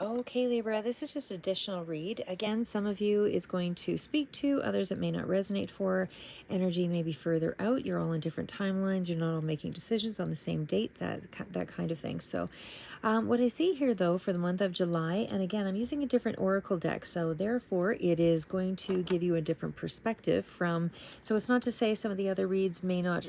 Okay, Libra, this is just additional read. Again, some of you is going to speak to, others it may not resonate for. Energy may be further out. You're all in different timelines. You're not all making decisions on the same date, that kind of thing. So what I see here, though, for the month of July, and again, I'm using a different oracle deck, so therefore it is going to give you a different perspective from, so it's not to say some of the other reads may not,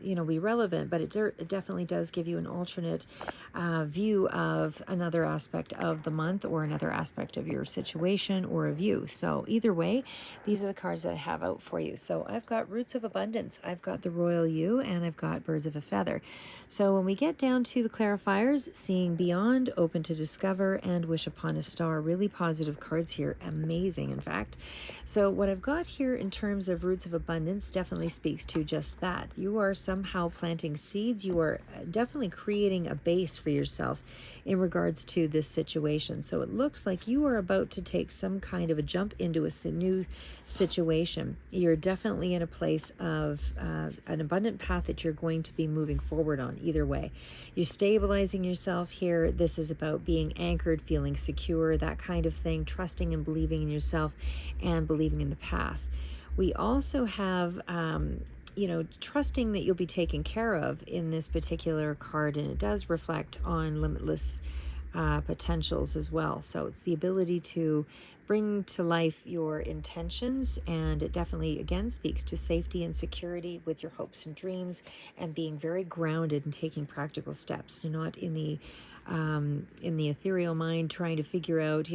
be relevant, but it definitely does give you an alternate view of another aspect of the month or another aspect of your situation or a view. So either way, these are the cards that I have out for you. So I've got Roots of Abundance, I've got the Royal You, and I've got Birds of a Feather. So when we get down to the clarifiers, Seeing Beyond, Open to Discover, and Wish Upon a Star, really positive cards here, amazing in fact. So what I've got here in terms of Roots of Abundance definitely speaks to just that. You are somehow planting seeds, you are definitely creating a base for yourself in regards to this situation. So it looks like you are about to take some kind of a jump into a new situation. You're definitely in a place of an abundant path that you're going to be moving forward on either way. You're stabilizing yourself here. This is about being anchored, feeling secure, that kind of thing, trusting and believing in yourself and believing in the path. We also have trusting that you'll be taken care of in this particular card, and it does reflect on limitless potentials as well. So it's the ability to bring to life your intentions, and it definitely again speaks to safety and security with your hopes and dreams, and being very grounded and taking practical steps. You're not in the ethereal mind trying to figure out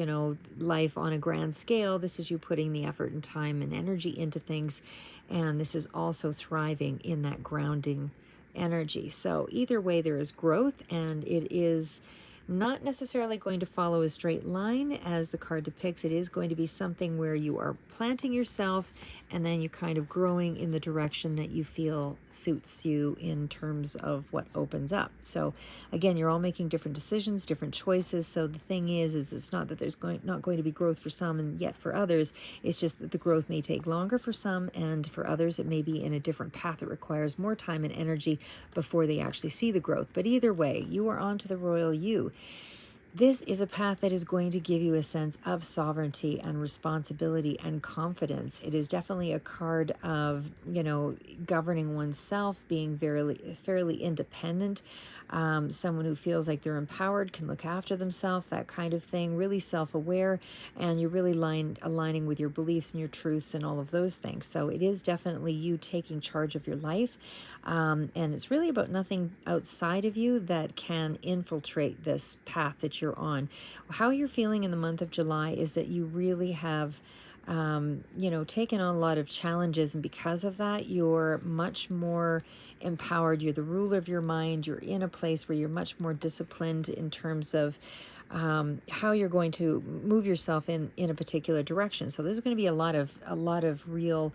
life on a grand scale. This is you putting the effort and time and energy into things, and this is also thriving in that grounding energy. So either way, there is growth, and it is not necessarily going to follow a straight line as the card depicts. It is going to be something where you are planting yourself and then you're kind of growing in the direction that you feel suits you in terms of what opens up. So again, you're all making different decisions, different choices. So the thing is it's not that there's not going to be growth for some and yet for others. It's just that the growth may take longer for some, and for others it may be in a different path that requires more time and energy before they actually see the growth. But either way, you are on to the Royal You. This is a path that is going to give you a sense of sovereignty and responsibility and confidence. It is definitely a card of, governing oneself, being fairly independent. Someone who feels like they're empowered, can look after themselves, that kind of thing, really self-aware, and you're really aligning with your beliefs and your truths and all of those things. So it is definitely you taking charge of your life, and it's really about nothing outside of you that can infiltrate this path that you're on. How you're feeling in the month of July is that you really have taken on a lot of challenges, and because of that, you're much more empowered. You're the ruler of your mind. You're in a place where you're much more disciplined in terms of how you're going to move yourself in a particular direction. So there's going to be a lot of real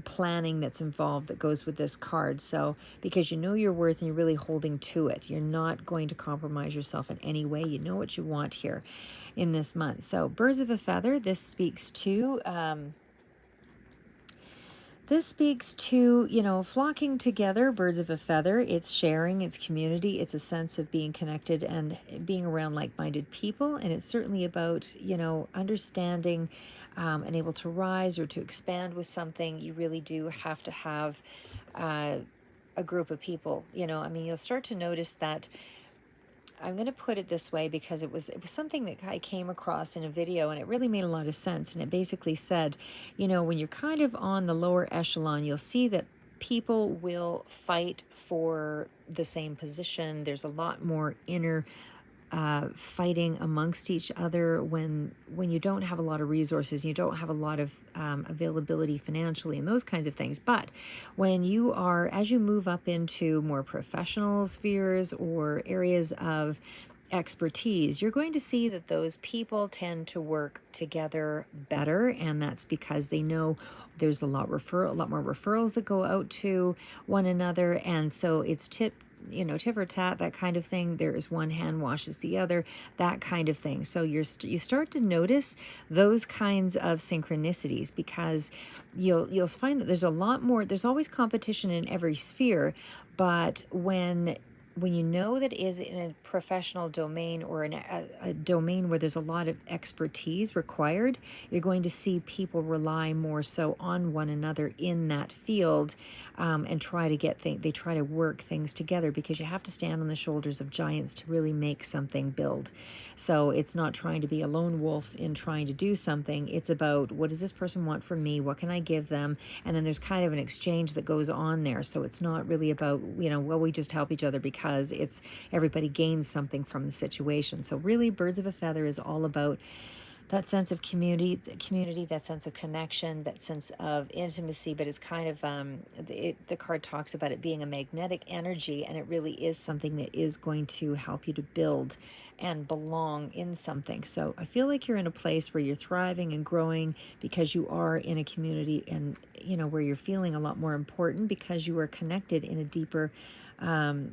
planning that's involved that goes with this card. So because you know your worth and you're really holding to it, you're not going to compromise yourself in any way. You know what you want here in this month. So Birds of a Feather, this speaks to flocking together, birds of a feather. It's sharing, it's community, it's a sense of being connected and being around like-minded people. And it's certainly about, understanding and able to rise or to expand with something. You really do have to have a group of people. You'll start to notice that. I'm going to put it this way because it was something that I came across in a video, and it really made a lot of sense. And it basically said, when you're kind of on the lower echelon, you'll see that people will fight for the same position. There's a lot more inner fighting amongst each other when you don't have a lot of resources, you don't have a lot of availability financially and those kinds of things. But when you are, as you move up into more professional spheres or areas of expertise, you're going to see that those people tend to work together better, and that's because they know there's a lot more referrals that go out to one another, and so it's tit for tat, that kind of thing. There is one hand washes the other, that kind of thing. So you start to notice those kinds of synchronicities, because you'll find that there's a lot more. There's always competition in every sphere, but when when you know that it is in a professional domain or in a domain where there's a lot of expertise required, you're going to see people rely more so on one another in that field, and try to they try to work things together, because you have to stand on the shoulders of giants to really make something build. So it's not trying to be a lone wolf in trying to do something. It's about, what does this person want from me? What can I give them? And then there's kind of an exchange that goes on there. So it's not really about, well, we just help each other, because it's everybody gains something from the situation. So really, Birds of a Feather is all about that sense of community, that sense of connection, that sense of intimacy. But it's kind of the card talks about it being a magnetic energy, and it really is something that is going to help you to build and belong in something. So I feel like you're in a place where you're thriving and growing, because you are in a community, and where you're feeling a lot more important, because you are connected in a deeper,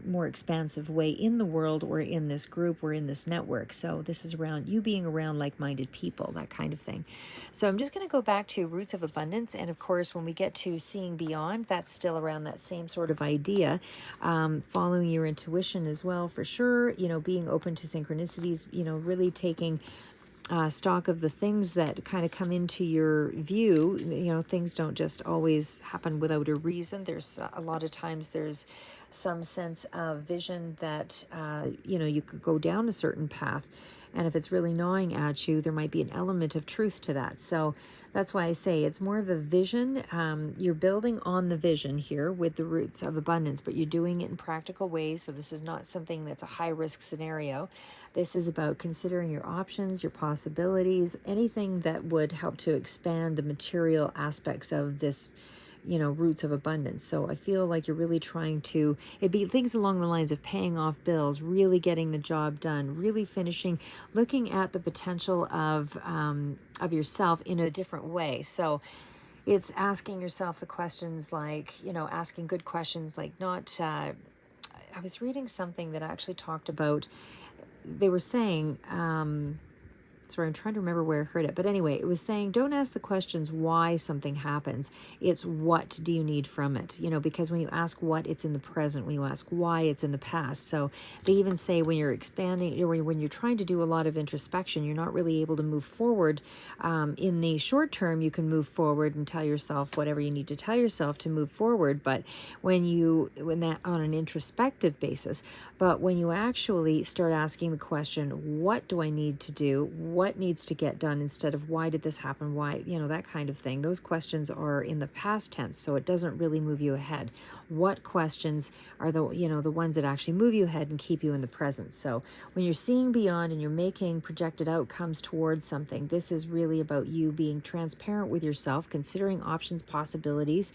more expansive way in the world, or in this group, or in this network. So this is around you being around like-minded people, that kind of thing. So I'm just going to go back to Roots of Abundance. And of course, when we get to Seeing Beyond, that's still around that same sort of idea. Following your intuition as well, for sure. Being open to synchronicities, really taking stock of the things that kind of come into your view. Things don't just always happen without a reason. There's a lot of times there's some sense of vision that, you could go down a certain path. And if it's really gnawing at you, there might be an element of truth to that. So that's why I say it's more of a vision. You're building on the vision here with the Roots of Abundance, but you're doing it in practical ways. So this is not something that's a high-risk scenario. This is about considering your options, your possibilities, anything that would help to expand the material aspects of this, Roots of Abundance. So I feel like you're really trying to, it'd be things along the lines of paying off bills, really getting the job done, really finishing, looking at the potential of yourself in a different way. So it's asking yourself the questions like, asking good questions, like not, I was reading something that actually talked about, they were saying, sorry, I'm trying to remember where I heard it. But anyway, it was saying, don't ask the questions why something happens. It's what do you need from it? Because when you ask what, it's in the present. When you ask why, it's in the past. So they even say when you're expanding, or when you're trying to do a lot of introspection, you're not really able to move forward. In the short term, you can move forward and tell yourself whatever you need to tell yourself to move forward. But when that on an introspective basis, but when you actually start asking the question, what do I need to do? What needs to get done, instead of why did this happen? Why, that kind of thing. Those questions are in the past tense, so it doesn't really move you ahead. What questions are the ones that actually move you ahead and keep you in the present? So when you're seeing beyond and you're making projected outcomes towards something, this is really about you being transparent with yourself, considering options, possibilities,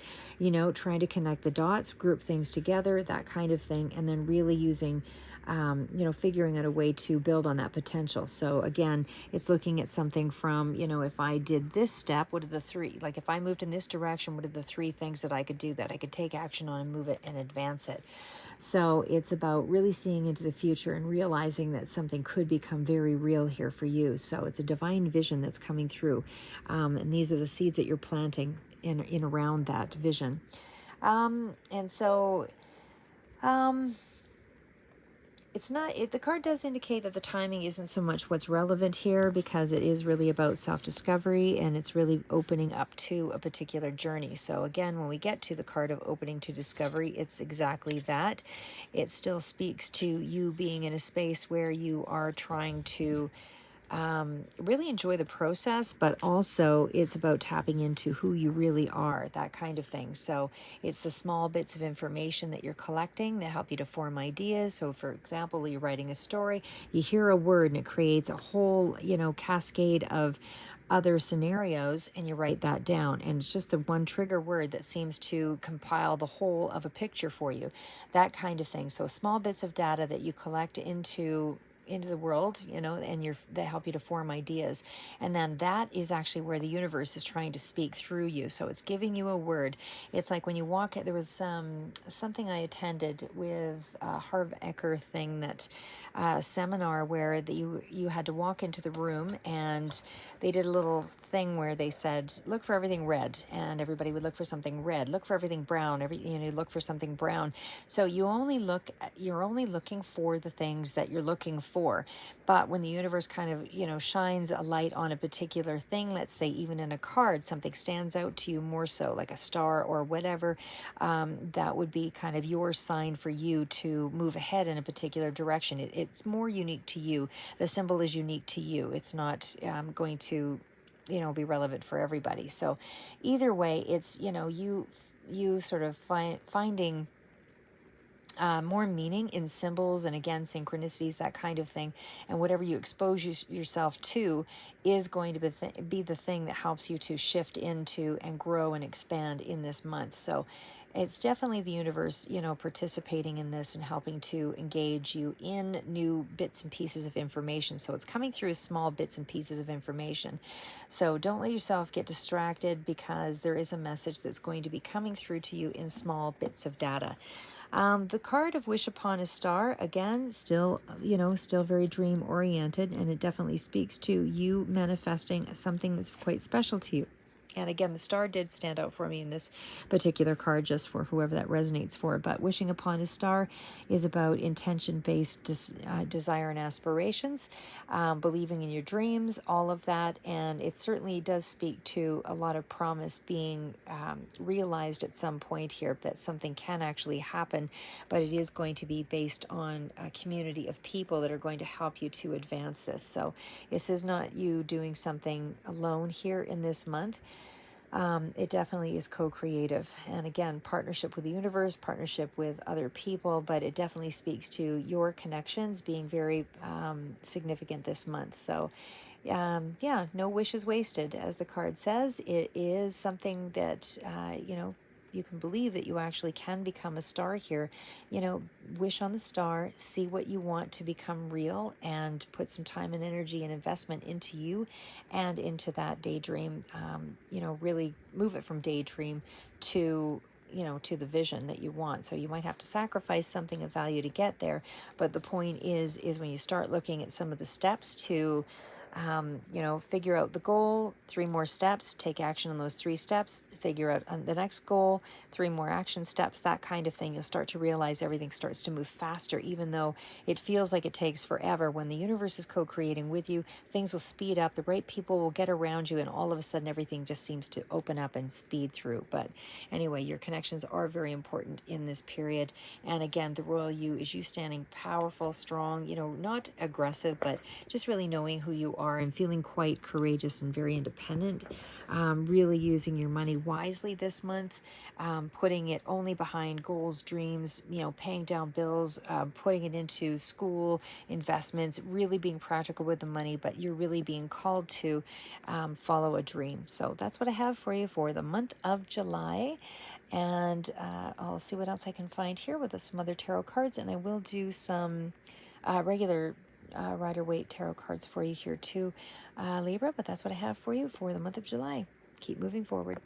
trying to connect the dots, group things together, that kind of thing, and then really using figuring out a way to build on that potential. So again, it's looking at something from, if I did this step, what are the three, like if I moved in this direction, what are the three things that I could do, that I could take action on and move it and advance it? So it's about really seeing into the future and realizing that something could become very real here for you. So it's a divine vision that's coming through. And these are the seeds that you're planting in around that vision. And so, the card does indicate that the timing isn't so much what's relevant here, because it is really about self-discovery, and it's really opening up to a particular journey. So again, when we get to the card of opening to discovery, it's exactly that. It still speaks to you being in a space where you are trying to really enjoy the process, but also it's about tapping into who you really are, that kind of thing. So it's the small bits of information that you're collecting that help you to form ideas. So for example, you're writing a story, you hear a word and it creates a whole, cascade of other scenarios, and you write that down, and it's just the one trigger word that seems to compile the whole of a picture for you, that kind of thing. So small bits of data that you collect into into the world, and they help you to form ideas. And then that is actually where the universe is trying to speak through you. So it's giving you a word. It's like when you walk, there was something I attended with a Harv Eker thing, that seminar where you had to walk into the room, and they did a little thing where they said, look for everything red, and everybody would look for something red. Look for everything brown. Look for something brown. So you're only looking for the things that you're looking for. But when the universe kind of, shines a light on a particular thing, let's say even in a card, something stands out to you more so, like a star or whatever, that would be kind of your sign for you to move ahead in a particular direction. It's more unique to you. The symbol is unique to you. It's not going to, be relevant for everybody. So either way, it's, you sort of finding more meaning in symbols, and again, synchronicities, that kind of thing. And whatever you expose yourself to is going to be the thing that helps you to shift into and grow and expand in this month. So it's definitely the universe, participating in this and helping to engage you in new bits and pieces of information. So it's coming through as small bits and pieces of information. So don't let yourself get distracted, because there is a message that's going to be coming through to you in small bits of data. The card of Wish Upon a Star, again, still very dream oriented, and it definitely speaks to you manifesting something that's quite special to you. And again, the star did stand out for me in this particular card, just for whoever that resonates for. But wishing upon a star is about intention-based desire and aspirations, believing in your dreams, all of that. And it certainly does speak to a lot of promise being realized at some point here, that something can actually happen, but it is going to be based on a community of people that are going to help you to advance this. So this is not you doing something alone here in this month. It definitely is co-creative, and again, partnership with the universe, partnership with other people, but it definitely speaks to your connections being very significant this month. So yeah, no wish is wasted, as the card says. It is something that you can believe that you actually can become a star here. Wish on the star, see what you want to become real, and put some time and energy and investment into you and into that daydream. Really move it from daydream to to the vision that you want. So you might have to sacrifice something of value to get there, but the point is when you start looking at some of the steps to figure out the goal, 3 more steps, take action on those 3 steps, figure out the next goal, 3 more action steps, that kind of thing. You'll start to realize everything starts to move faster, even though it feels like it takes forever. When the universe is co-creating with you, things will speed up, the right people will get around you, and all of a sudden everything just seems to open up and speed through. But anyway, your connections are very important in this period. And again, the royal you is you standing powerful, strong, not aggressive, but just really knowing who you are and feeling quite courageous and very independent. Really using your money wisely this month, putting it only behind goals, dreams, paying down bills, putting it into school investments, really being practical with the money, but you're really being called to follow a dream. So that's what I have for you for the month of July. And I'll see what else I can find here with some other tarot cards, and I will do some regular Rider-Waite tarot cards for you here too, Libra, but that's what I have for you for the month of July. Keep moving forward.